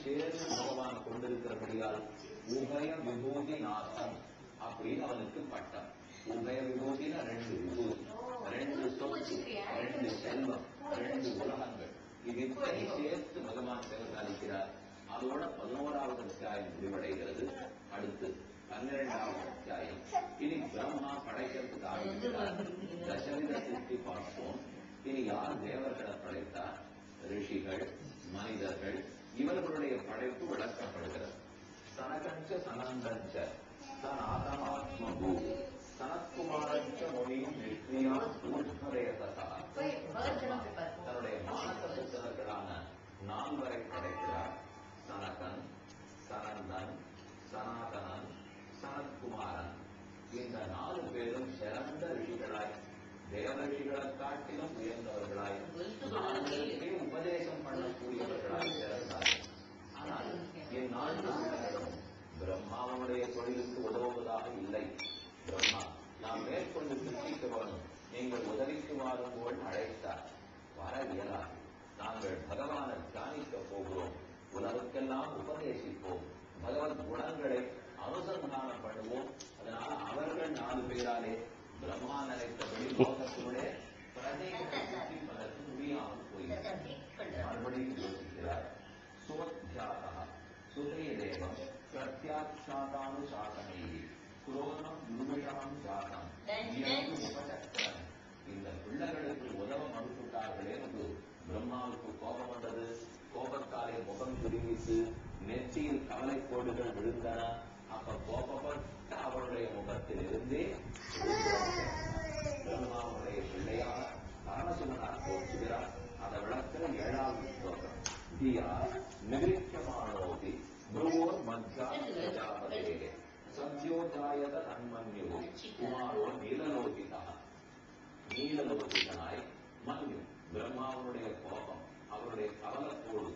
சேர்ந்து பகவான் கொண்டிருக்கிறபடியால் உபய விபூதி நாசம் அப்படின்னு அவனுக்கு பட்டம். உபய விபூதினா 2 விபூதி, 2 சொத்து, 2 செல்வம், 2 உலகங்கள், இது இத்தனை சேர்த்து பகவான் சேவசாலிக்கிறார். அதோட 11வது அத்தியாயம் முடிவடைகிறது. அடுத்து 12வது அத்தியாயம். இனி பிரம்மா படைக்கிறதுக்கு ஆரம்பிக்கிறார். தசவித சித்தி பார்ப்போம். இனி யார் தேவர்களை படைத்தார்? ரிஷிகள், மனிதர்கள், இவர்களுடைய படைப்பு விளக்கப்படுகிறது. சனகஞ்ச சனந்தஞ்ச சனாதன ஆத்மபூ சனத்குமாரஞ்ச மொழியும் நிஷ்கிரியா ஊர்மரேதா தன்னுடைய மானச புத்தகங்களான 4 படைக்கிறார். சனகன், சனந்தன், சனாதனன், சனத்குமாரன். இந்த 4 பேரும் சிறந்த ரிஷிகளாய், தேவரிஷிகளை காட்டிலும் உயர்ந்தவர்களாய், 4 பேருக்கே உபதேசம் பண்ணக்கூடியவர்களாய் சிறந்தார்கள். ஆனால் இந்நான்கு பிரம்மாவனுடைய தொழிலுக்கு உதவுவதாக இல்லை. பிரம்மா, நாம் மேற்கொண்டு சிந்திக்க வேணும், நீங்கள் உதவிக்கு வாரும்போது அழைத்தார். வர இயலாது. நாங்கள் பகவானை தியானிக்க போகிறோம், உலகக்கெல்லாம் உபதேசிப்போம், பகவத் குணங்களை அனுசந்தானம் பண்ணுவோம். அதனால அவர்கள் 4 பேராலே பிரம்மா நினைத்தபடி லோகத்தினுடைய பிரஜைகளை சுற்றி பதற்கு முடியாமல் போயிருக்கிறது. மறுபடியும் யோசிக்கிறார். சோத்யாதா சுதேதேவம் பிரத்யாட்சாதானுசாசனை குரோதம் நிமிஷம் ஜாதம் உபசக்தம். இந்த பிள்ளைகளுக்கு உதவ மறுத்துட்டார்களே என்று பிரம்மாவுக்கு கோபம் வந்தது. கோபத்தாலே முகம் துருவித்து நெற்றியில் கவலை கோடுகள் விழுந்தன. அப்ப கோபப்பட்ட அவருடைய முகத்தில் இருந்தே பிரம்மாவுடைய பிள்ளையாக பரமசிவனார் தோற்றுகிறார். அதை விளக்கிற 7வது ஸ்லோகம். தியா நிவிருச்சமானோதி குருவோர் மத்தியாபதே சத்யோஜாயத தன்மன்யோ குமாரோ நீலலோகிதா. நீலலோகிதனாய் மன்யு பிரம்மாவுடைய கோபம், அவருடைய கவலத்தோடு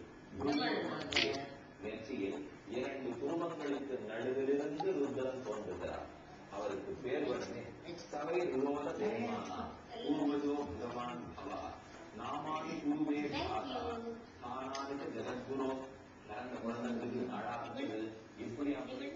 நெற்றியில் 2 குடும்பங்களுக்கு நடுவிலிருந்து ருத்ரன் தோன்றுகிறார். அவருக்கு பேர் வந்து சவை விரோத தேவானா பூர்வஜோ பகவான் பவா நாமானி குருவே பாதா ஆனானிக ஜெகத்குரு. பிறந்த குழந்தைகளுக்கு அழாது இப்படி அப்படி.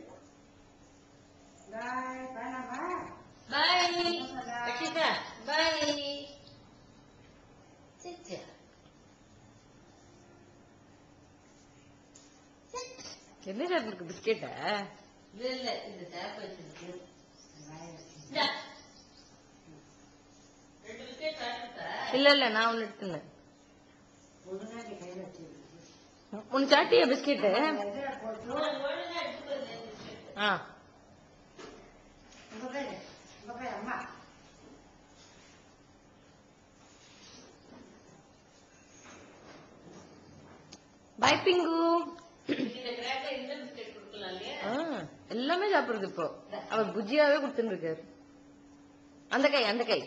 என்ன சாப்பிட்டு பிஸ்கெட்டா? இல்ல இல்ல நான் ஒண்ணு எடுத்துனேன். உன் சாட்டியா பிஸ்கெட்டு? பாய் பிங்கு. எல்லாமே சாப்பிடுறது இப்போ. அவர் குஜியாவே கொடுத்துட்டு இருக்காரு. அந்த கை அந்த கை.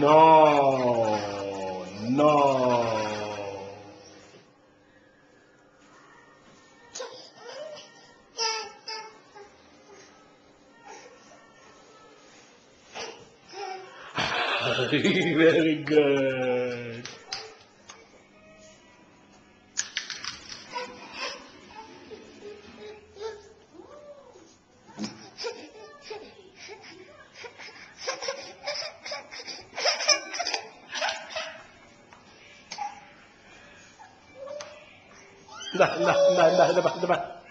No. Very good. Dah, depan.